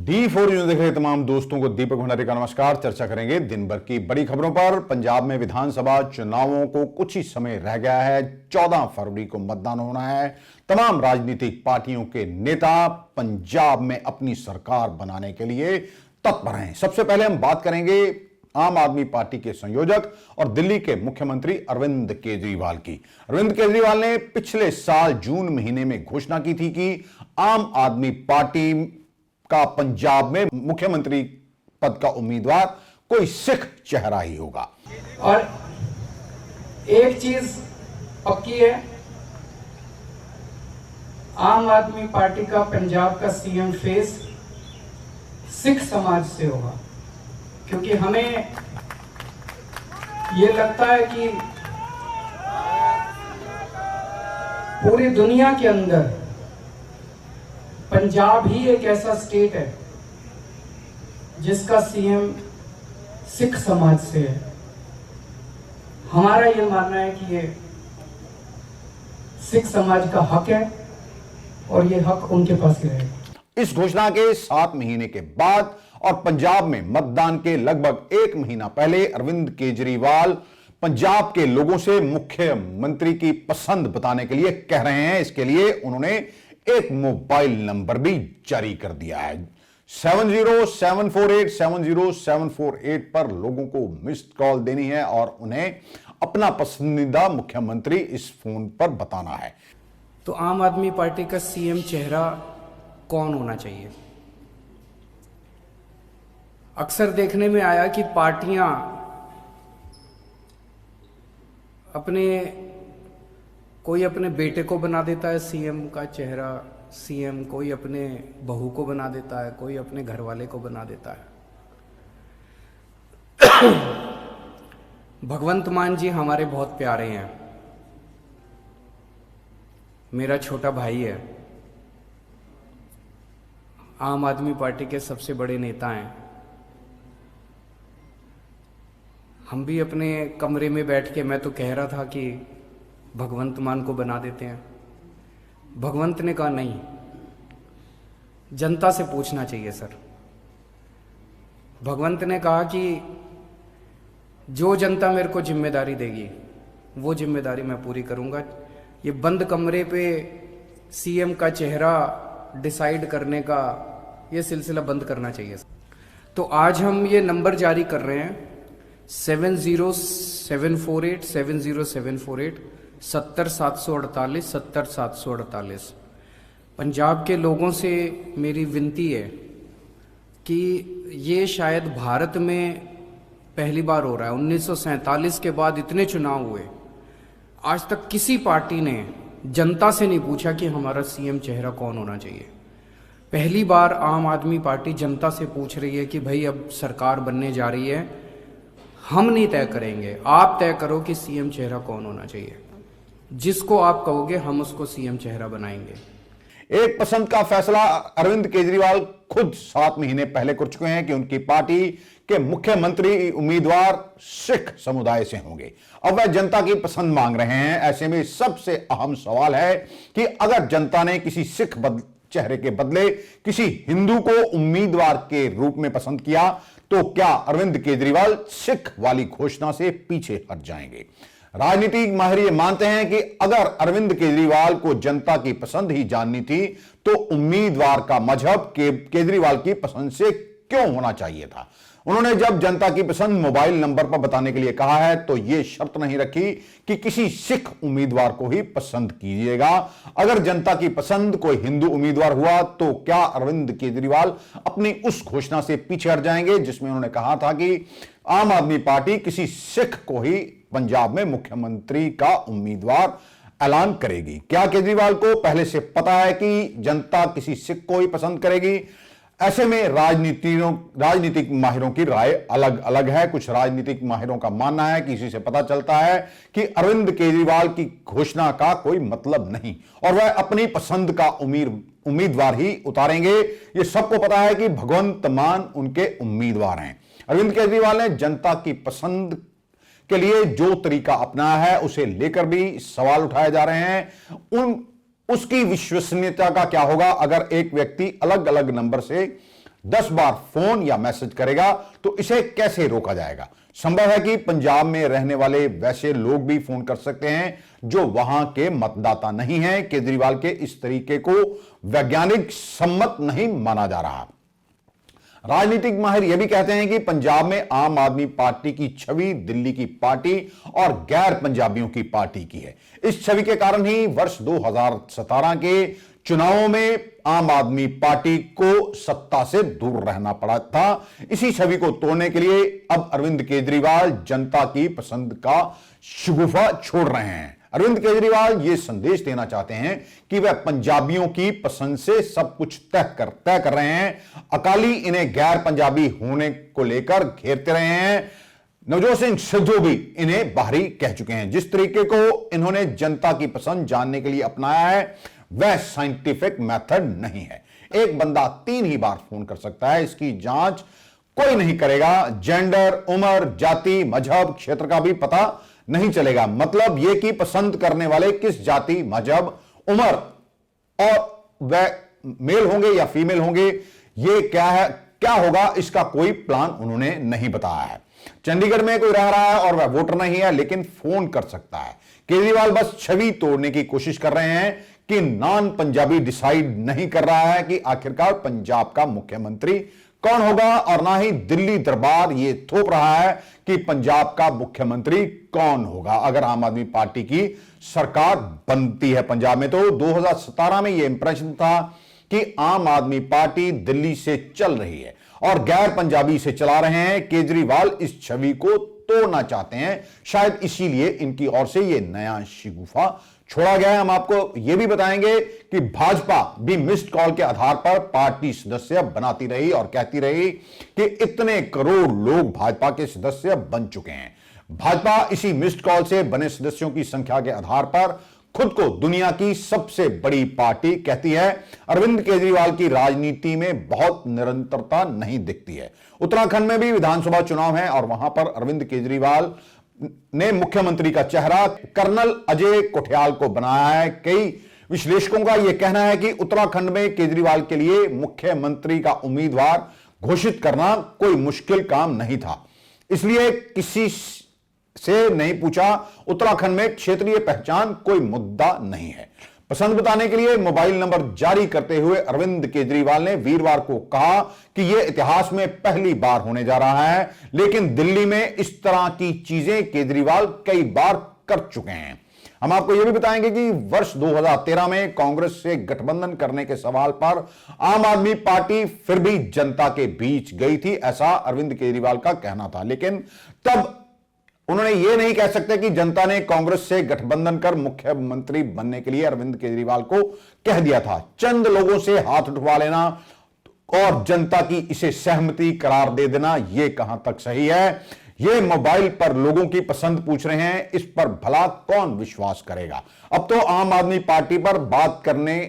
D4 news देख रहे तमाम दोस्तों को दीपक भंडारी का नमस्कार। चर्चा करेंगे दिन भर की बड़ी खबरों पर। पंजाब में विधानसभा चुनावों को कुछ ही समय रह गया है। 14 फरवरी को मतदान होना है। तमाम राजनीतिक पार्टियों के नेता पंजाब में अपनी सरकार बनाने के लिए तत्पर हैं। सबसे पहले हम बात करेंगे आम आदमी पार्टी के संयोजक और दिल्ली के मुख्यमंत्री अरविंद केजरीवाल की। अरविंद केजरीवाल ने पिछले साल जून महीने में घोषणा की थी कि आम आदमी पार्टी का पंजाब में मुख्यमंत्री पद का उम्मीदवार कोई सिख चेहरा ही होगा। और एक चीज पक्की है, आम आदमी पार्टी का पंजाब का सीएम फेस सिख समाज से होगा, क्योंकि हमें ये लगता है कि पूरी दुनिया के अंदर पंजाब ही एक ऐसा स्टेट है जिसका सीएम सिख समाज से है। हमारा ये मानना है कि ये सिख समाज का हक है और ये हक उनके पास ही रहेगा। इस घोषणा के 7 महीने के बाद और पंजाब में मतदान के लगभग 1 महीना पहले अरविंद केजरीवाल पंजाब के लोगों से मुख्यमंत्री की पसंद बताने के लिए कह रहे हैं। इसके लिए उन्होंने एक मोबाइल नंबर भी जारी कर दिया है। 7074870748 पर लोगों को मिस्ड कॉल देनी है और उन्हें अपना पसंदीदा मुख्यमंत्री इस फोन पर बताना है। तो आम आदमी पार्टी का सीएम चेहरा कौन होना चाहिए? अक्सर देखने में आया कि पार्टियां कोई अपने बेटे को बना देता है सीएम का चेहरा, सीएम कोई अपने बहू को बना देता है, कोई अपने घर वाले को बना देता है। भगवंत मान जी हमारे बहुत प्यारे हैं, मेरा छोटा भाई है, आम आदमी पार्टी के सबसे बड़े नेता हैं। हम भी अपने कमरे में बैठ के मैं तो कह रहा था कि भगवंत मान को बना देते हैं। भगवंत ने कहा नहीं, जनता से पूछना चाहिए सर। भगवंत ने कहा कि जो जनता मेरे को जिम्मेदारी देगी वो जिम्मेदारी मैं पूरी करूंगा। ये बंद कमरे पे सीएम का चेहरा डिसाइड करने का ये सिलसिला बंद करना चाहिए। तो आज हम ये नंबर जारी कर रहे हैं 7074870748 70748 70748। पंजाब के लोगों से मेरी विनती है कि ये शायद भारत में पहली बार हो रहा है। 1947 के बाद इतने चुनाव हुए, आज तक किसी पार्टी ने जनता से नहीं पूछा कि हमारा सीएम चेहरा कौन होना चाहिए। पहली बार आम आदमी पार्टी जनता से पूछ रही है कि भाई अब सरकार बनने जा रही है, हम नहीं तय करेंगे, आप तय करो कि सीएम चेहरा कौन होना चाहिए। जिसको आप कहोगे हम उसको सीएम चेहरा बनाएंगे। एक पसंद का फैसला अरविंद केजरीवाल खुद 7 महीने पहले कर चुके हैं कि उनकी पार्टी के मुख्यमंत्री उम्मीदवार सिख समुदाय से होंगे। अब वह जनता की पसंद मांग रहे हैं। ऐसे में सबसे अहम सवाल है कि अगर जनता ने किसी सिख चेहरे के बदले किसी हिंदू को उम्मीदवार के रूप में पसंद किया तो क्या अरविंद केजरीवाल सिख वाली घोषणा से पीछे हट जाएंगे? राजनीतिक माहिर ये मानते हैं कि अगर अरविंद केजरीवाल को जनता की पसंद ही जाननी थी तो उम्मीदवार का मजहब केजरीवाल की पसंद से क्यों होना चाहिए था। उन्होंने जब जनता की पसंद मोबाइल नंबर पर बताने के लिए कहा है तो यह शर्त नहीं रखी कि किसी सिख उम्मीदवार को ही पसंद कीजिएगा। अगर जनता की पसंद कोई हिंदू उम्मीदवार हुआ तो क्या अरविंद केजरीवाल अपनी उस घोषणा से पीछे हट जाएंगे जिसमें उन्होंने कहा था कि आम आदमी पार्टी किसी सिख को ही पंजाब में मुख्यमंत्री का उम्मीदवार ऐलान करेगी? क्या केजरीवाल को पहले से पता है कि जनता किसी सिख को ही पसंद करेगी? ऐसे में राजनीतिक माहिरों की राय अलग अलग है। कुछ राजनीतिक माहिरों का मानना है कि इसी से पता चलता है कि अरविंद केजरीवाल की घोषणा का कोई मतलब नहीं और वह अपनी पसंद का उम्मीदवार ही उतारेंगे। ये सबको पता है कि भगवंत मान उनके उम्मीदवार हैं। अरविंद केजरीवाल ने जनता की पसंद के लिए जो तरीका अपनाया है उसे लेकर भी सवाल उठाए जा रहे हैं। उसकी विश्वसनीयता का क्या होगा अगर एक व्यक्ति अलग अलग नंबर से 10 बार फोन या मैसेज करेगा तो इसे कैसे रोका जाएगा? संभव है कि पंजाब में रहने वाले वैसे लोग भी फोन कर सकते हैं जो वहां के मतदाता नहीं हैं। केजरीवाल के इस तरीके को वैज्ञानिक सम्मत नहीं माना जा रहा। राजनीतिक माहिर यह भी कहते हैं कि पंजाब में आम आदमी पार्टी की छवि दिल्ली की पार्टी और गैर पंजाबियों की पार्टी की है। इस छवि के कारण ही वर्ष 2017 के चुनावों में आम आदमी पार्टी को सत्ता से दूर रहना पड़ा था। इसी छवि को तोड़ने के लिए अब अरविंद केजरीवाल जनता की पसंद का शगुफा छोड़ रहे हैं। अरविंद केजरीवाल यह संदेश देना चाहते हैं कि वह पंजाबियों की पसंद से सब कुछ तय कर रहे हैं। अकाली इन्हें गैर पंजाबी होने को लेकर घेरते रहे हैं। नवजोत सिंह सिद्धू भी इन्हें बाहरी कह चुके हैं। जिस तरीके को इन्होंने जनता की पसंद जानने के लिए अपनाया है वह साइंटिफिक मेथड नहीं है। एक बंदा 3 ही बार फोन कर सकता है, इसकी जांच कोई नहीं करेगा। जेंडर, उम्र, जाति, मजहब, क्षेत्र का भी पता नहीं चलेगा। मतलब यह कि पसंद करने वाले किस जाति, मजहब, उम्र और वह मेल होंगे या फीमेल होंगे, यह क्या है, क्या होगा, इसका कोई प्लान उन्होंने नहीं बताया है। चंडीगढ़ में कोई रह रहा है और वह वोटर नहीं है लेकिन फोन कर सकता है। केजरीवाल बस छवि तोड़ने की कोशिश कर रहे हैं कि नॉन पंजाबी डिसाइड नहीं कर रहा है कि आखिरकार पंजाब का मुख्यमंत्री कौन होगा, और ना ही दिल्ली दरबार ये थोप रहा है कि पंजाब का मुख्यमंत्री कौन होगा अगर आम आदमी पार्टी की सरकार बनती है पंजाब में। तो 2017 में यह इंप्रेशन था कि आम आदमी पार्टी दिल्ली से चल रही है और गैर पंजाबी से चला रहे हैं। केजरीवाल इस छवि को तोड़ना चाहते हैं, शायद इसीलिए इनकी ओर से यह नया शिगुफा छोड़ा गया है। हम आपको यह भी बताएंगे कि भाजपा भी मिस्ड कॉल के आधार पर पार्टी सदस्य बनाती रही और कहती रही कि इतने करोड़ लोग भाजपा के सदस्य बन चुके हैं। भाजपा इसी मिस्ड कॉल से बने सदस्यों की संख्या के आधार पर खुद को दुनिया की सबसे बड़ी पार्टी कहती है। अरविंद केजरीवाल की राजनीति में बहुत निरंतरता नहीं दिखती है। उत्तराखंड में भी विधानसभा चुनाव है और वहां पर अरविंद केजरीवाल ने मुख्यमंत्री का चेहरा कर्नल अजय कोठियाल को बनाया है। कई विश्लेषकों का यह कहना है कि उत्तराखंड में केजरीवाल के लिए मुख्यमंत्री का उम्मीदवार घोषित करना कोई मुश्किल काम नहीं था, इसलिए किसी से नहीं पूछा। उत्तराखंड में क्षेत्रीय पहचान कोई मुद्दा नहीं है। पसंद बताने के लिए मोबाइल नंबर जारी करते हुए अरविंद केजरीवाल ने वीरवार को कहा कि यह इतिहास में पहली बार होने जा रहा है, लेकिन दिल्ली में इस तरह की चीजें केजरीवाल कई बार कर चुके हैं। हम आपको यह भी बताएंगे कि वर्ष 2013 में कांग्रेस से गठबंधन करने के सवाल पर आम आदमी पार्टी फिर भी जनता के बीच गई थी, ऐसा अरविंद केजरीवाल का कहना था। लेकिन तब उन्होंने यह नहीं कह सकते कि जनता ने कांग्रेस से गठबंधन कर मुख्यमंत्री बनने के लिए अरविंद केजरीवाल को कह दिया था। चंद लोगों से हाथ उठवा लेना और जनता की इसे सहमति करार दे देना, यह कहां तक सही है? ये मोबाइल पर लोगों की पसंद पूछ रहे हैं, इस पर भला कौन विश्वास करेगा? अब तो आम आदमी पार्टी पर बात करने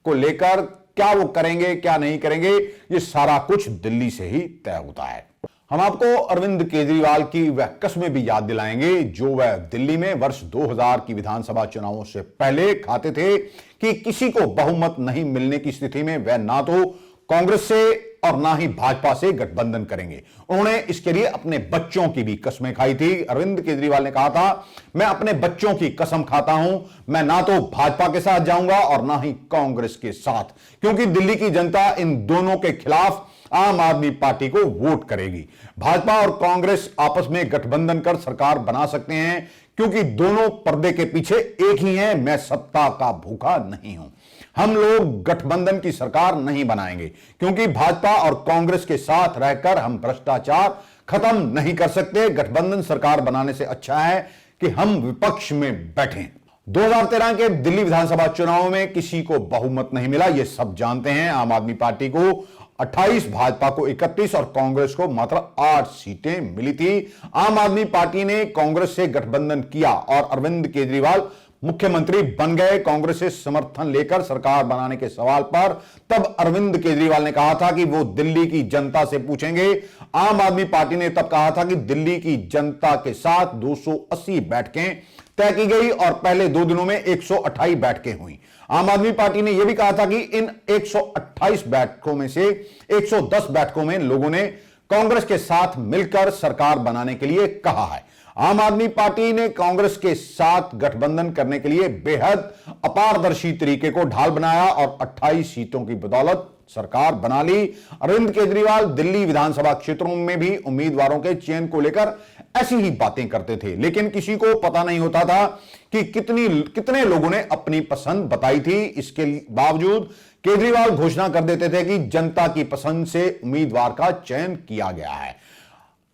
को लेकर क्या वो करेंगे क्या नहीं करेंगे, ये सारा कुछ दिल्ली से ही तय होता है। हम आपको अरविंद केजरीवाल की वह कस्में भी याद दिलाएंगे जो वह दिल्ली में वर्ष 2000 की विधानसभा चुनावों से पहले खाते थे कि किसी को बहुमत नहीं मिलने की स्थिति में वह ना तो कांग्रेस से और ना ही भाजपा से गठबंधन करेंगे। उन्होंने इसके लिए अपने बच्चों की भी कस्में खाई थी। अरविंद केजरीवाल ने कहा था, मैं अपने बच्चों की कसम खाता हूं, मैं ना तो भाजपा के साथ जाऊंगा और ना ही कांग्रेस के साथ, क्योंकि दिल्ली की जनता इन दोनों के खिलाफ आम आदमी पार्टी को वोट करेगी। भाजपा और कांग्रेस आपस में गठबंधन कर सरकार बना सकते हैं क्योंकि दोनों पर्दे के पीछे एक ही हैं, मैं सत्ता का भूखा नहीं हूं। हम लोग गठबंधन की सरकार नहीं बनाएंगे क्योंकि भाजपा और कांग्रेस के साथ रहकर हम भ्रष्टाचार खत्म नहीं कर सकते। गठबंधन सरकार बनाने से अच्छा है कि हम विपक्ष में बैठें। 2013 के दिल्ली विधानसभा चुनाव में किसी को बहुमत नहीं मिला, यह सब जानते हैं। आम आदमी पार्टी को 28, भाजपा को 31 और कांग्रेस को मात्र 8 सीटें मिली थी। आम आदमी पार्टी ने कांग्रेस से गठबंधन किया और अरविंद केजरीवाल मुख्यमंत्री बन गए कांग्रेस से समर्थन लेकर सरकार बनाने के सवाल पर तब अरविंद केजरीवाल ने कहा था कि वो दिल्ली की जनता से पूछेंगे। आम आदमी पार्टी ने तब कहा था कि दिल्ली की जनता के साथ 280 बैठकें तय की गई और पहले 2 दिनों में 128 बैठकें हुई। आम आदमी पार्टी ने यह भी कहा था कि इन 128 बैठकों में से 110 बैठकों में लोगों ने कांग्रेस के साथ मिलकर सरकार बनाने के लिए कहा है। आम आदमी पार्टी ने कांग्रेस के साथ गठबंधन करने के लिए बेहद अपारदर्शी तरीके को ढाल बनाया और 28 सीटों की बदौलत सरकार बना ली। अरविंद केजरीवाल दिल्ली विधानसभा क्षेत्रों में भी उम्मीदवारों के चयन को लेकर ऐसी ही बातें करते थे, लेकिन किसी को पता नहीं होता था कि कितने लोगों ने अपनी पसंद बताई थी। इसके बावजूद केजरीवाल घोषणा कर देते थे कि जनता की पसंद से उम्मीदवार का चयन किया गया है।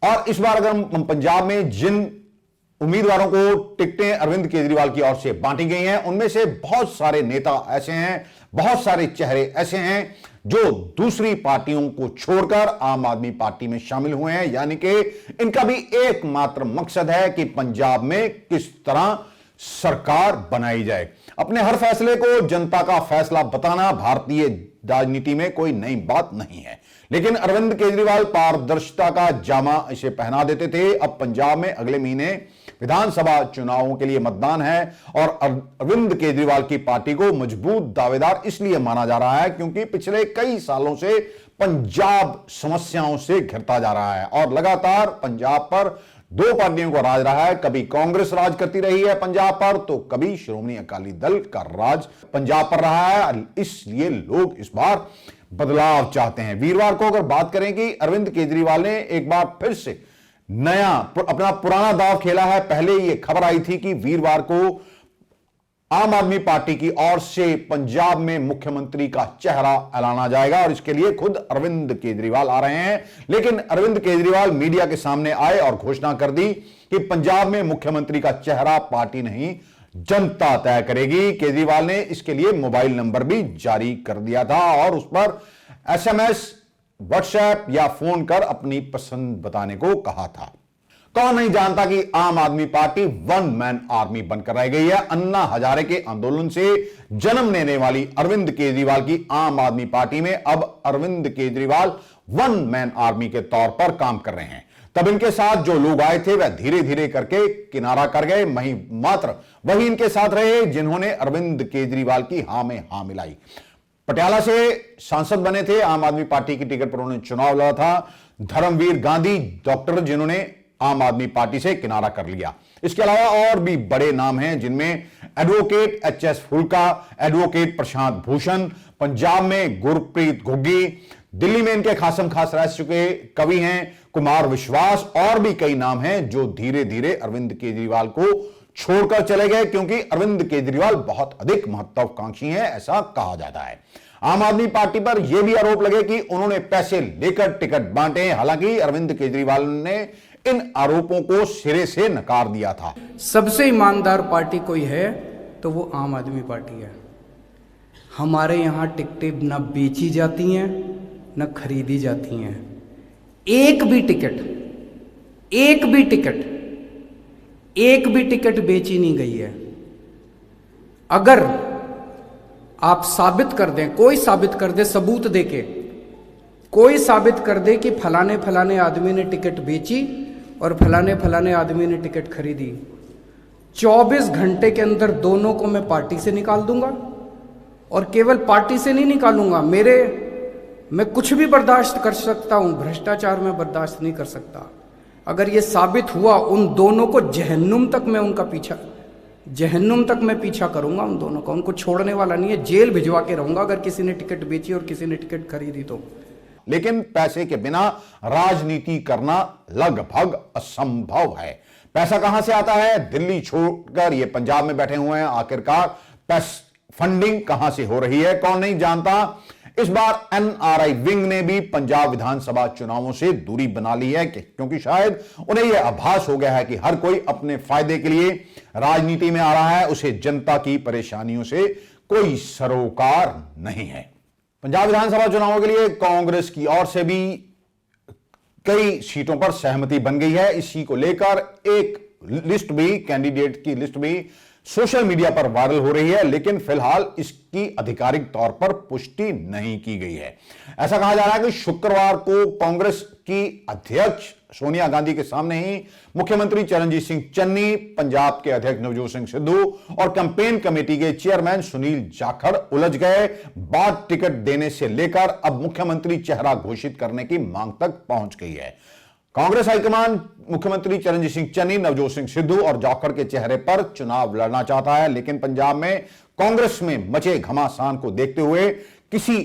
और इस बार अगर हम पंजाब में जिन उम्मीदवारों को टिकटें अरविंद केजरीवाल की ओर से बांटी गई हैं, उनमें से बहुत सारे नेता ऐसे हैं, बहुत सारे चेहरे ऐसे हैं जो दूसरी पार्टियों को छोड़कर आम आदमी पार्टी में शामिल हुए हैं। यानी कि इनका भी एकमात्र मकसद है कि पंजाब में किस तरह सरकार बनाई जाए। अपने हर फैसले को जनता का फैसला बताना भारतीय राजनीति में कोई नई बात नहीं है, लेकिन अरविंद केजरीवाल पारदर्शिता का जामा इसे पहना देते थे। अब पंजाब में अगले महीने विधानसभा चुनावों के लिए मतदान है और अरविंद केजरीवाल की पार्टी को मजबूत दावेदार इसलिए माना जा रहा है क्योंकि पिछले कई सालों से पंजाब समस्याओं से घिरता जा रहा है और लगातार पंजाब पर 2 पार्टियों का राज रहा है। कभी कांग्रेस राज करती रही है पंजाब पर, तो कभी श्रोमणी अकाली दल का राज पंजाब पर रहा है। इसलिए लोग इस बार बदलाव चाहते हैं। वीरवार को अगर बात करें कि अरविंद केजरीवाल ने एक बार फिर से नया अपना पुराना दांव खेला है। पहले यह खबर आई थी कि वीरवार को आम आदमी पार्टी की ओर से पंजाब में मुख्यमंत्री का चेहरा ऐलाना जाएगा और इसके लिए खुद अरविंद केजरीवाल आ रहे हैं, लेकिन अरविंद केजरीवाल मीडिया के सामने आए और घोषणा कर दी कि पंजाब में मुख्यमंत्री का चेहरा पार्टी नहीं जनता तय करेगी। केजरीवाल ने इसके लिए मोबाइल नंबर भी जारी कर दिया था और उस पर SMS, व्हाट्सएप या फोन कर अपनी पसंद बताने को कहा था। कौन नहीं जानता कि आम आदमी पार्टी 1 मैन आर्मी बनकर रह गई है। अन्ना हजारे के आंदोलन से जन्म लेने वाली अरविंद केजरीवाल की आम आदमी पार्टी में अब अरविंद केजरीवाल 1 मैन आर्मी के तौर पर काम कर रहे हैं। तब इनके साथ जो लोग आए थे वह धीरे धीरे करके किनारा कर गए। मात्र वही इनके साथ रहे जिन्होंने अरविंद केजरीवाल की हां में हां मिलाई। पटियाला से सांसद बने थे, आम आदमी पार्टी की टिकट पर उन्होंने चुनाव लड़ा था। धर्मवीर गांधी डॉक्टर जिन्होंने आम आदमी पार्टी से किनारा कर लिया। इसके अलावा और भी बड़े नाम हैं जिनमें एडवोकेट HS फुल्का, एडवोकेट प्रशांत भूषण, पंजाब में गुरप्रीत घुग्गी, दिल्ली में इनके खासम खास रह चुके कवि हैं कुमार विश्वास, और भी कई नाम हैं जो धीरे धीरे अरविंद केजरीवाल को छोड़कर चले गए क्योंकि अरविंद केजरीवाल बहुत अधिक महत्वाकांक्षी हैं, ऐसा कहा जाता है। आम आदमी पार्टी पर यह भी आरोप लगे कि उन्होंने पैसे लेकर टिकट बांटे। हालांकि अरविंद केजरीवाल ने इन आरोपों को सिरे से नकार दिया था। सबसे ईमानदार पार्टी कोई है तो वो आम आदमी पार्टी है। हमारे यहाँ टिकटें न बेची जाती हैं न खरीदी जाती हैं। एक भी टिकट बेची नहीं गई है। अगर आप साबित कर दें, कोई साबित कर दे, सबूत देके कोई साबित कर दे कि फलाने फलाने आदमी ने टिकट बेची और फलाने फलाने आदमी ने टिकट खरीदी, 24 घंटे के अंदर दोनों को मैं पार्टी से निकाल दूंगा। और केवल पार्टी से नहीं निकालूंगा, मैं कुछ भी बर्दाश्त कर सकता हूं, भ्रष्टाचार में बर्दाश्त नहीं कर सकता। अगर ये साबित हुआ, उन दोनों को जहन्नुम तक मैं पीछा करूंगा उन दोनों का। उनको छोड़ने वाला नहीं है, जेल भिजवा के रहूंगा अगर किसी ने टिकट बेची और किसी ने टिकट खरीदी तो। लेकिन पैसे के बिना राजनीति करना लगभग असंभव है। पैसा कहां से आता है? दिल्ली छोड़कर ये पंजाब में बैठे हुए हैं। आखिरकार फंडिंग कहां से हो रही है, कौन नहीं जानता। इस बार NRI विंग ने भी पंजाब विधानसभा चुनावों से दूरी बना ली है क्योंकि शायद उन्हें यह आभास हो गया है कि हर कोई अपने फायदे के लिए राजनीति में आ रहा है, उसे जनता की परेशानियों से कोई सरोकार नहीं है। पंजाब विधानसभा चुनावों के लिए कांग्रेस की ओर से भी कई सीटों पर सहमति बन गई है। इसी को लेकर एक लिस्ट भी, कैंडिडेट की लिस्ट भी सोशल मीडिया पर वायरल हो रही है, लेकिन फिलहाल इसकी आधिकारिक तौर पर पुष्टि नहीं की गई है। ऐसा कहा जा रहा है कि शुक्रवार को कांग्रेस की अध्यक्ष सोनिया गांधी के सामने ही मुख्यमंत्री चरणजीत सिंह चन्नी, पंजाब के अध्यक्ष नवजोत सिंह सिद्धू और कैंपेन कमेटी के चेयरमैन सुनील जाखड़ उलझ गए। बात टिकट देने से लेकर अब मुख्यमंत्री चेहरा घोषित करने की मांग तक पहुंच गई है। कांग्रेस हाईकमान मुख्यमंत्री चरणजीत सिंह चन्नी, नवजोत सिंह सिद्धू और जाखड़ के चेहरे पर चुनाव लड़ना चाहता है, लेकिन पंजाब में कांग्रेस में मचे घमासान को देखते हुए किसी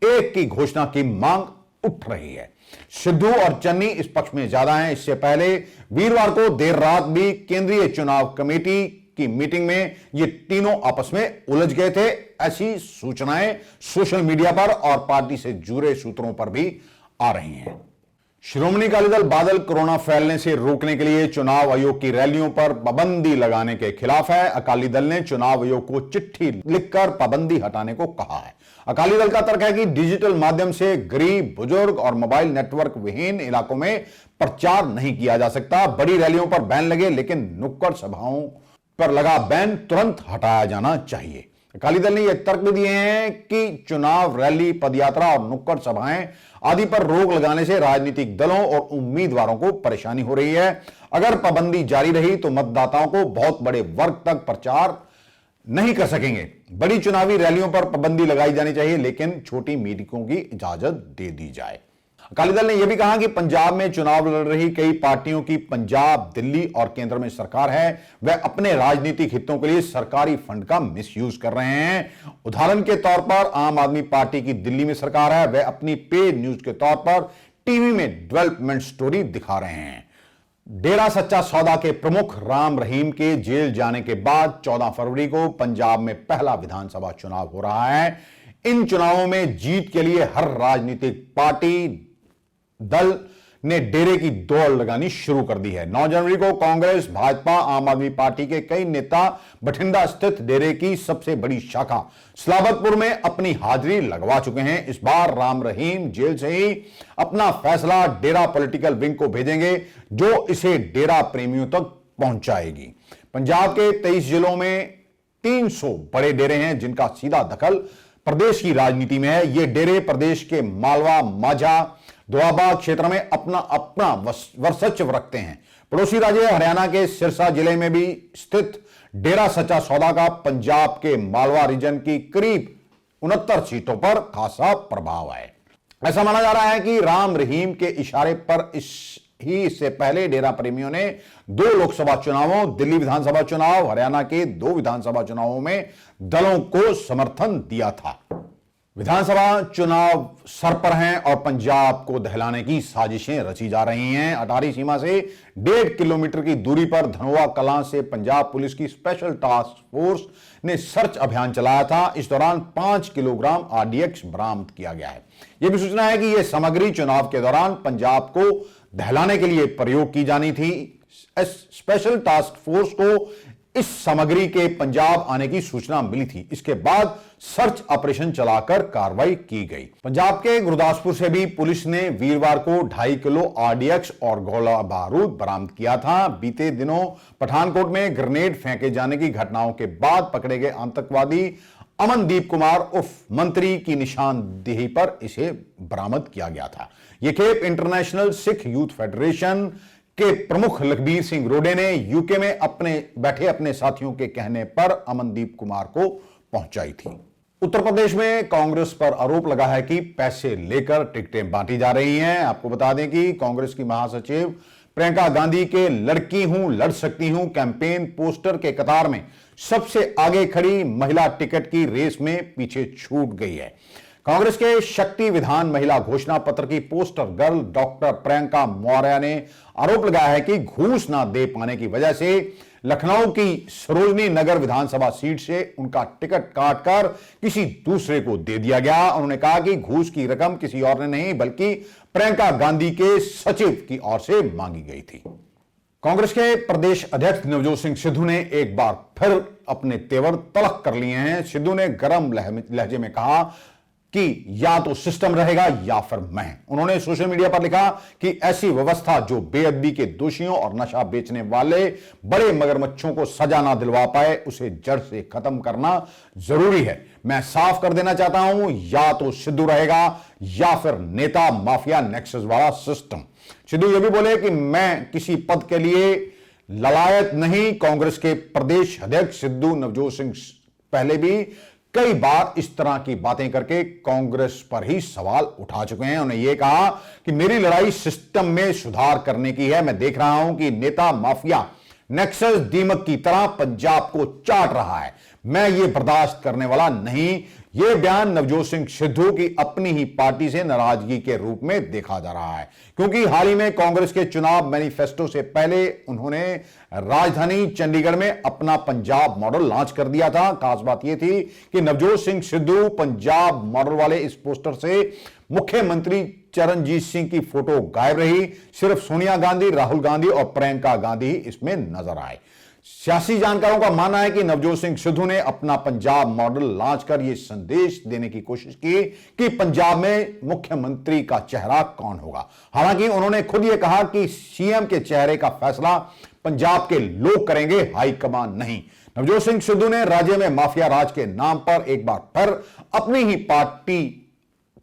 एक की घोषणा की मांग उठ रही है। सिद्धू और चन्नी इस पक्ष में ज्यादा हैं। इससे पहले वीरवार को देर रात भी केंद्रीय चुनाव कमेटी की मीटिंग में ये तीनों आपस में उलझ गए थे। ऐसी सूचनाएं सोशल मीडिया पर और पार्टी से जुड़े सूत्रों पर भी आ रही हैं। श्रोमणी अकाली दल बादल कोरोना फैलने से रोकने के लिए चुनाव आयोग की रैलियों पर पाबंदी लगाने के खिलाफ है। अकाली दल ने चुनाव आयोग को चिट्ठी लिखकर पाबंदी हटाने को कहा है। अकाली दल का तर्क है कि डिजिटल माध्यम से गरीब, बुजुर्ग और मोबाइल नेटवर्क विहीन इलाकों में प्रचार नहीं किया जा सकता। बड़ी रैलियों पर बैन लगे, लेकिन नुक्कड़ सभाओं पर लगा बैन तुरंत हटाया जाना चाहिए। अकाली दल ने यह तर्क भी दिए हैं कि चुनाव रैली, पदयात्रा और नुक्कड़ सभाएं आदि पर रोक लगाने से राजनीतिक दलों और उम्मीदवारों को परेशानी हो रही है। अगर पाबंदी जारी रही तो मतदाताओं को बहुत बड़े वर्ग तक प्रचार नहीं कर सकेंगे। बड़ी चुनावी रैलियों पर पाबंदी लगाई जानी चाहिए, लेकिन छोटी मीटिंगों की इजाजत दे दी जाए। अकाली दल ने यह भी कहा कि पंजाब में चुनाव लड़ रही कई पार्टियों की पंजाब, दिल्ली और केंद्र में सरकार है। वे अपने राजनीतिक हितों के लिए सरकारी फंड का मिसयूज कर रहे हैं। उदाहरण के तौर पर आम आदमी पार्टी की दिल्ली में सरकार है। वे अपनी पेड न्यूज के तौर पर टीवी में डेवलपमेंट स्टोरी दिखा रहे हैं। डेरा सच्चा सौदा के प्रमुख राम रहीम के जेल जाने के बाद 14 फरवरी को पंजाब में पहला विधानसभा चुनाव हो रहा है। इन चुनावों में जीत के लिए हर राजनीतिक पार्टी दल ने डेरे की दौड़ लगानी शुरू कर दी है। 9 जनवरी को कांग्रेस, भाजपा, आम आदमी पार्टी के कई नेता बठिंडा स्थित डेरे की सबसे बड़ी शाखा सलाबतपुर में अपनी हाजिरी लगवा चुके हैं। इस बार राम रहीम जेल से ही अपना फैसला डेरा पॉलिटिकल विंग को भेजेंगे, जो इसे डेरा प्रेमियों तक पहुंचाएगी। पंजाब के 23 जिलों में 300 बड़े डेरे हैं, जिनका सीधा दखल प्रदेश की राजनीति में है। ये डेरे प्रदेश के मालवा, माझा, दोआबा क्षेत्र में अपना वर्चस्व रखते हैं। पड़ोसी राज्य हरियाणा के सिरसा जिले में भी स्थित डेरा सच्चा सौदा का पंजाब के मालवा रीजन की करीब 69 सीटों पर खासा प्रभाव है। ऐसा माना जा रहा है कि राम रहीम के इशारे पर इससे पहले डेरा प्रेमियों ने 2 लोकसभा चुनावों, दिल्ली विधानसभा चुनाव, हरियाणा के 2 विधानसभा चुनावों में दलों को समर्थन दिया था। विधानसभा चुनाव सर पर हैं और पंजाब को दहलाने की साजिशें रची जा रही हैं। अटारी सीमा से 1.5 किलोमीटर की दूरी पर धनोआ कलां से पंजाब पुलिस की स्पेशल टास्क फोर्स ने सर्च अभियान चलाया था। इस दौरान 5 किलोग्राम RDX बरामद किया गया है। यह भी सूचना है कि यह सामग्री चुनाव के दौरान पंजाब को दहलाने के लिए प्रयोग की जानी थी। स्पेशल टास्क फोर्स को इस सामग्री के पंजाब आने की सूचना मिली थी। इसके बाद सर्च ऑपरेशन चलाकर कार्रवाई की गई। पंजाब के गुरदासपुर से भी पुलिस ने वीरवार को 2.5 किलो RDX और गोला बारूद बरामद किया था। बीते दिनों पठानकोट में ग्रेनेड फेंके जाने की घटनाओं के बाद पकड़े गए आतंकवादी अमनदीप कुमार उर्फ मंत्री की निशानदेही पर इसे बरामद किया गया था। यह खेप इंटरनेशनल सिख यूथ फेडरेशन के प्रमुख लखबीर सिंह रोडे ने यूके में बैठे अपने साथियों के कहने पर अमनदीप कुमार को पहुंचाई थी। उत्तर प्रदेश में कांग्रेस पर आरोप लगा है कि पैसे लेकर टिकटें बांटी जा रही हैं। आपको बता दें कि कांग्रेस की महासचिव प्रियंका गांधी के लड़की हूं, लड़ सकती हूं कैंपेन पोस्टर के कतार में सबसे आगे खड़ी महिला टिकट की रेस में पीछे छूट गई है। कांग्रेस के शक्ति विधान महिला घोषणा पत्र की poster girl doctor Priyanka Maurya ने आरोप लगाया है कि घूस ना दे पाने की वजह से लखनऊ की सरोजनी नगर विधानसभा सीट से उनका टिकट काटकर किसी दूसरे को दे दिया गया। उन्होंने कहा कि घूस की रकम किसी और ने नहीं बल्कि प्रियंका गांधी के सचिव की ओर से मांगी गई थी। कांग्रेस के प्रदेश अध्यक्ष नवजोत सिंह सिद्धू ने एक बार फिर अपने तेवर तलख कर लिए हैं। सिद्धू ने गर्म लहजे में कहा कि या तो सिस्टम रहेगा या फिर मैं। उन्होंने सोशल मीडिया पर लिखा कि ऐसी व्यवस्था जो बेअदबी के दोषियों और नशा बेचने वाले बड़े मगरमच्छों को सजा ना दिलवा पाए, उसे जड़ से खत्म करना जरूरी है। मैं साफ कर देना चाहता हूं, या तो सिद्धू रहेगा या फिर नेता माफिया नेक्सस वाला सिस्टम। सिद्धू ये भी बोले कि मैं किसी पद के लिए ललायत नहीं। कांग्रेस के प्रदेश अध्यक्ष सिद्धू नवजोत सिंह पहले भी कई बार इस तरह की बातें करके कांग्रेस पर ही सवाल उठा चुके हैं। उन्होंने ये कहा कि मेरी लड़ाई सिस्टम में सुधार करने की है। मैं देख रहा हूं कि नेता माफिया नेक्सस दीमक की तरह पंजाब को चाट रहा है, मैं ये बर्दाश्त करने वाला नहीं। यह बयान नवजोत सिंह सिद्धू की अपनी ही पार्टी से नाराजगी के रूप में देखा जा रहा है, क्योंकि हाल ही में कांग्रेस के चुनाव मैनिफेस्टो से पहले उन्होंने राजधानी चंडीगढ़ में अपना पंजाब मॉडल लॉन्च कर दिया था। खास बात यह थी कि नवजोत सिंह सिद्धू पंजाब मॉडल वाले इस पोस्टर से मुख्यमंत्री चरणजीत सिंह की फोटो गायब रही। सिर्फ सोनिया गांधी, राहुल गांधी और प्रियंका गांधी इसमें नजर आए। सियासी जानकारों का मानना है कि नवजोत सिंह सिद्धू ने अपना पंजाब मॉडल लॉन्च कर यह संदेश देने की कोशिश की कि पंजाब में मुख्यमंत्री का चेहरा कौन होगा। हालांकि उन्होंने खुद यह कहा कि सीएम के चेहरे का फैसला पंजाब के लोग करेंगे, हाईकमान नहीं। नवजोत सिंह सिद्धू ने राज्य में माफिया राज के नाम पर एक बार फिर अपनी ही पार्टी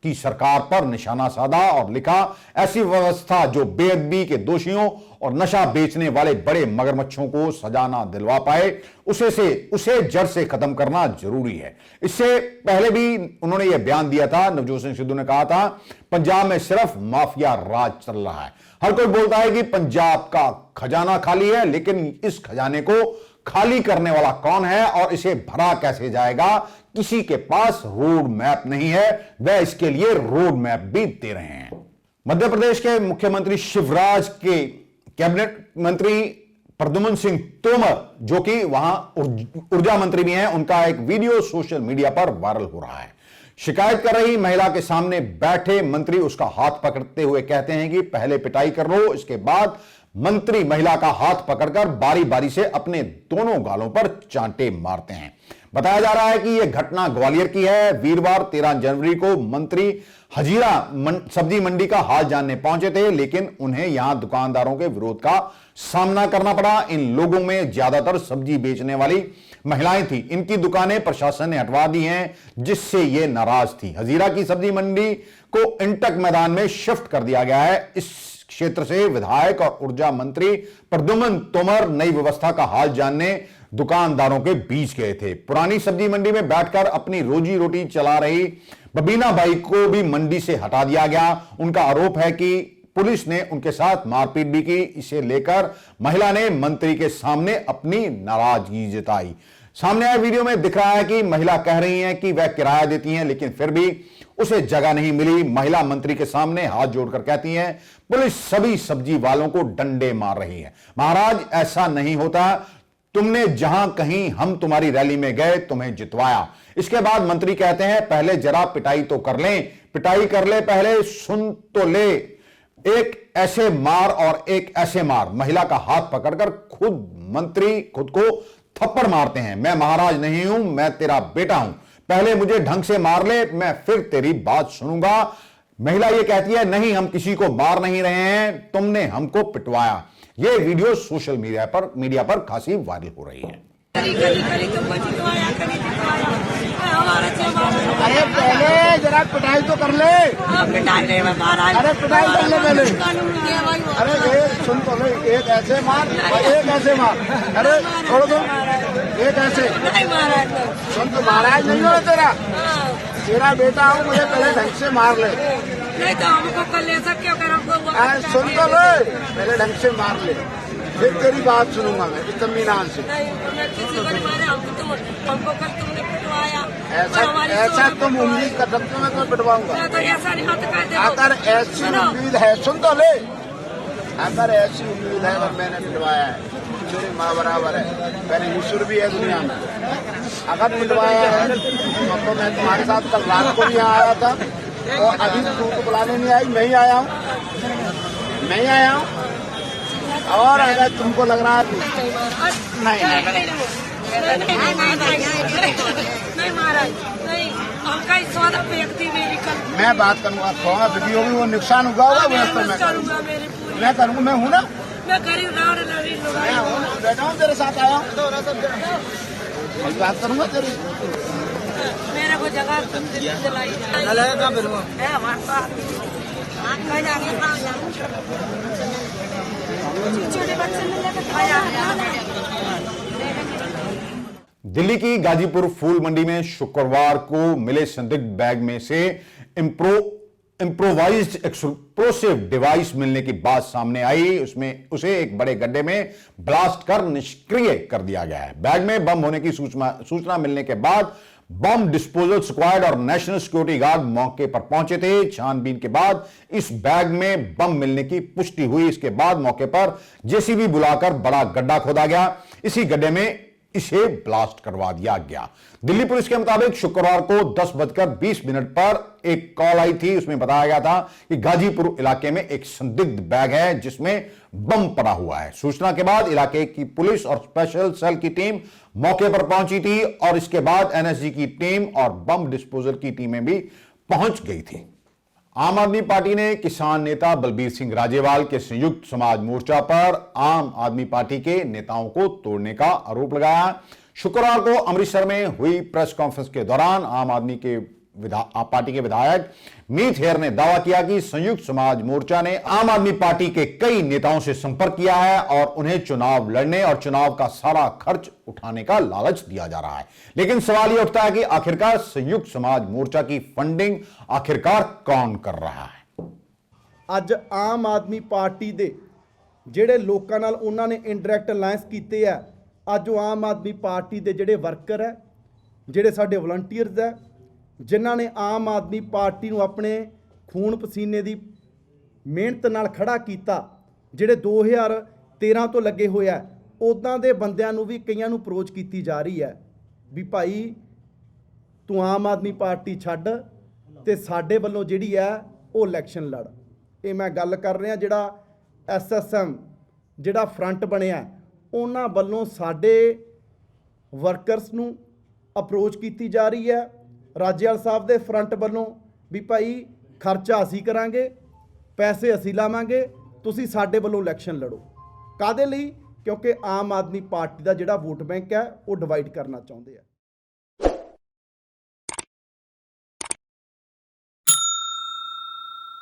की सरकार पर निशाना साधा और लिखा, ऐसी व्यवस्था जो बेअदबी के दोषियों और नशा बेचने वाले बड़े मगरमच्छों को सजा ना दिलवा पाए, उसे जड़ से खत्म करना जरूरी है। इससे पहले भी उन्होंने यह बयान दिया था। नवजोत सिंह सिद्धू ने कहा था, पंजाब में सिर्फ माफिया राज चल रहा है। हर कोई बोलता है कि पंजाब का खजाना खाली है, लेकिन इस खजाने को खाली करने वाला कौन है और इसे भरा कैसे जाएगा, किसी के पास रोड मैप नहीं है। वह इसके लिए रोड मैप भी दे रहे हैं। मध्य प्रदेश के मुख्यमंत्री शिवराज के कैबिनेट मंत्री प्रद्युम्न सिंह तोमर, जो कि वहां ऊर्जा मंत्री भी हैं, उनका एक वीडियो सोशल मीडिया पर वायरल हो रहा है। शिकायत कर रही महिला के सामने बैठे मंत्री उसका हाथ पकड़ते हुए कहते हैं कि पहले पिटाई कर लो। इसके बाद मंत्री महिला का हाथ पकड़कर बारी बारी से अपने दोनों गालों पर चांटे मारते हैं। बताया जा रहा है कि यह घटना ग्वालियर की है। वीरवार 13 जनवरी को मंत्री हजीरा सब्जी मंडी का हाल जानने पहुंचे थे, लेकिन उन्हें यहां दुकानदारों के विरोध का सामना करना पड़ा। इन लोगों में ज्यादातर सब्जी बेचने वाली महिलाएं थी। इनकी दुकानें प्रशासन ने हटवा दी हैं, जिससे ये नाराज थी। हजीरा की सब्जी मंडी को इंटक मैदान में शिफ्ट कर दिया गया है। इस क्षेत्र से विधायक और ऊर्जा मंत्री प्रद्युम्न तोमर नई व्यवस्था का हाल जानने दुकानदारों के बीच गए थे। पुरानी सब्जी मंडी में बैठकर अपनी रोजी रोटी चला रही बबीना बाई को भी मंडी से हटा दिया गया। उनका आरोप है कि पुलिस ने उनके साथ मारपीट भी की। इसे लेकर महिला ने मंत्री के सामने अपनी नाराजगी जताई। सामने आए वीडियो में दिख रहा है कि महिला कह रही हैं कि वह किराया देती हैं, लेकिन फिर भी उसे जगह नहीं मिली। महिला मंत्री के सामने हाथ जोड़कर कहती हैं, पुलिस सभी सब्जी वालों को डंडे मार रही है। महाराज, ऐसा नहीं होता। तुमने जहां कहीं हम तुम्हारी रैली में गए, तुम्हें जितवाया। इसके बाद मंत्री कहते हैं, पहले जरा पिटाई तो कर लें। पिटाई कर ले, पहले सुन तो ले। एक ऐसे मार और एक ऐसे मार। महिला का हाथ पकड़कर मंत्री खुद को थप्पड़ मारते हैं। मैं महाराज नहीं हूं, मैं तेरा बेटा हूं। पहले मुझे ढंग से मार ले, मैं फिर तेरी बात सुनूंगा। महिला ये कहती है, नहीं, हम किसी को मार नहीं रहे हैं, तुमने हमको पिटवाया। ये वीडियो सोशल मीडिया पर खासी वायरल हो रही है। अरे पहले जरा पिटाई तो कर ले। पिटाई ले महाराज। अरे पिटाई कर ले पहले। अरे एक सुन तो ले, एक ऐसे मार, एक ऐसे मार। अरे छोड़ दो, एक ऐसे। सुन तो महाराज नहीं हो तेरा, तेरा बेटा हूँ, मुझे पहले ढंग से मार ले। नहीं तो हमको कर ले सब क्यों करो। सुन तो ले, पहले ढंग से मार ले, फिर तेरी बात सुनूंगा मैं इत्मीनान से। हमको कल तुमने पिटवाया। ऐसा तुम उम्मीद कर सकते हो मैं तो पिटवाऊंगा। तो ऐसा नहीं होता। अगर ऐसी उम्मीद है, सुन तो ले, अगर ऐसी उम्मीद है अगर मैंने पिटवाया है, मेरी माँ बराबर है, पहले ईश्वर भी है दुनिया में। अगर पिटवाया है तो मैं तुम्हारे साथ कल रात को भी यहाँ आया था, और अभी तू तो बुलाने नहीं आई, मैं ही आया हूँ, मैं ही आया हूँ। और अगर तुमको लग रहा है नहीं महाराज, नहीं, हमका सौदा व्यक्ति भी मैं बात करूंगा, थोड़ा भी होगी वो नुकसान होगा वो मैं करूंगा मेरी पूरी मैं करूंगा, मैं हूँ ना, मैं गरीब राउंड लड़ी मैं हूँ ना, बैठा हूँ तेरे साथ आया हूँ, मैं बात करूंगा तेरी। मेरे को जगह दिलाई है हमारे पास कहीं जाके छोटे बच्चे मिले तो खाया दिल्ली की गाजीपुर फूल मंडी में शुक्रवार को मिले संदिग्ध बैग में से इम्प्रोवाइज्ड एक्सप्लोसिव डिवाइस मिलने की बात सामने आई। उसमें उसे एक बड़े गड्ढे में ब्लास्ट कर निष्क्रिय कर दिया गया है। बैग में बम होने की सूचना मिलने के बाद बम डिस्पोजल स्क्वाड और नेशनल सिक्योरिटी गार्ड मौके पर पहुंचे थे। छानबीन के बाद इस बैग में बम मिलने की पुष्टि हुई। इसके बाद मौके पर जेसीबी बुलाकर बड़ा गड्ढा खोदा गया। इसी गड्ढे में इसे ब्लास्ट करवा दिया गया। दिल्ली पुलिस के मुताबिक शुक्रवार को 10:20 पर एक कॉल आई थी। उसमें बताया गया था कि गाजीपुर इलाके में एक संदिग्ध बैग है जिसमें बम पड़ा हुआ है। सूचना के बाद इलाके की पुलिस और स्पेशल सेल की टीम मौके पर पहुंची थी और इसके बाद एनएसजी की टीम और बम डिस्पोजल की टीमें भी पहुंच गई थी। आम आदमी पार्टी ने किसान नेता बलबीर सिंह राजेवाल के संयुक्त समाज मोर्चा पर आम आदमी पार्टी के नेताओं को तोड़ने का आरोप लगाया। शुक्रवार को अमृतसर में हुई प्रेस कॉन्फ्रेंस के दौरान आम आदमी के पार्टी के विधायक मीत हेयर ने दावा किया कि संयुक्त समाज मोर्चा ने आम आदमी पार्टी के कई नेताओं से संपर्क किया है और उन्हें चुनाव लड़ने और चुनाव का सारा खर्च उठाने का लालच दिया जा रहा है। लेकिन सवाल यह उठता है कि आखिरकार संयुक्त समाज मोर्चा की फंडिंग आखिरकार कौन कर रहा है। ਅੱਜ ਆਮ ਆਦਮੀ ਪਾਰਟੀ ਦੇ ਜਿਹੜੇ ਲੋਕਾਂ ਨਾਲ ਉਹਨਾਂ ਨੇ ਇਨਡਾਇਰੈਕਟ ਅਲਾਈਅੰਸ ਕੀਤੇ ਆ, ਅੱਜ ਉਹ ਆਮ ਆਦਮੀ ਪਾਰਟੀ ਦੇ ਜਿਹੜੇ ਵਰਕਰ ਹੈ, ਜਿਹੜੇ ਸਾਡੇ ਵਲੰਟੀਅਰਸ ਹੈ, ਜਿਨ੍ਹਾਂ ਨੇ ਆਮ ਆਦਮੀ ਪਾਰਟੀ ਨੂੰ ਆਪਣੇ ਖੂਨ ਪਸੀਨੇ ਦੀ ਮਿਹਨਤ ਨਾਲ ਖੜਾ ਕੀਤਾ, ਜਿਹੜੇ 2013 ਤੋਂ ਲੱਗੇ ਹੋਏ ਆ, ਉੱਦਾਂ ਦੇ ਬੰਦਿਆਂ ਨੂੰ ਵੀ ਕਈਆਂ ਨੂੰ ਅਪਰੋਚ ਕੀਤੀ ਜਾ ਰਹੀ ਹੈ ਵੀ ਭਾਈ ਤੂੰ ਆਮ ਆਦਮੀ ਪਾਰਟੀ ਛੱਡ ਤੇ ਸਾਡੇ ਵੱਲੋਂ ਜਿਹੜੀ ਹੈ ਉਹ ਇਲੈਕਸ਼ਨ ਲੜ। ਇਹ ਮੈਂ ਗੱਲ ਕਰ ਰਿਹਾ ਜਿਹੜਾ ਐਸਐਸਐਮ ਜਿਹੜਾ ਫਰੰਟ ਬਣਿਆ, ਉਹਨਾਂ ਵੱਲੋਂ ਸਾਡੇ ਵਰਕਰਸ ਨੂੰ ਅਪਰੋਚ ਕੀਤੀ ਜਾ ਰਹੀ ਹੈ ਰਾਜੇਵਾਲ ਸਾਹਿਬ ਦੇ ਫਰੰਟ ਵੱਲੋਂ ਵੀ ਭਾਈ ਖਰਚਾ ਅਸੀਂ ਕਰਾਂਗੇ, ਪੈਸੇ ਅਸੀਂ ਲਾਵਾਂਗੇ, ਤੁਸੀਂ ਸਾਡੇ ਵੱਲੋਂ ਇਲੈਕਸ਼ਨ ਲੜੋ। ਕਾਹਦੇ ਲਈ? ਕਿਉਂਕਿ ਆਮ ਆਦਮੀ ਪਾਰਟੀ ਦਾ ਜਿਹੜਾ ਵੋਟ ਬੈਂਕ ਹੈ ਉਹ ਡਿਵਾਈਡ ਕਰਨਾ ਚਾਹੁੰਦੇ ਆ।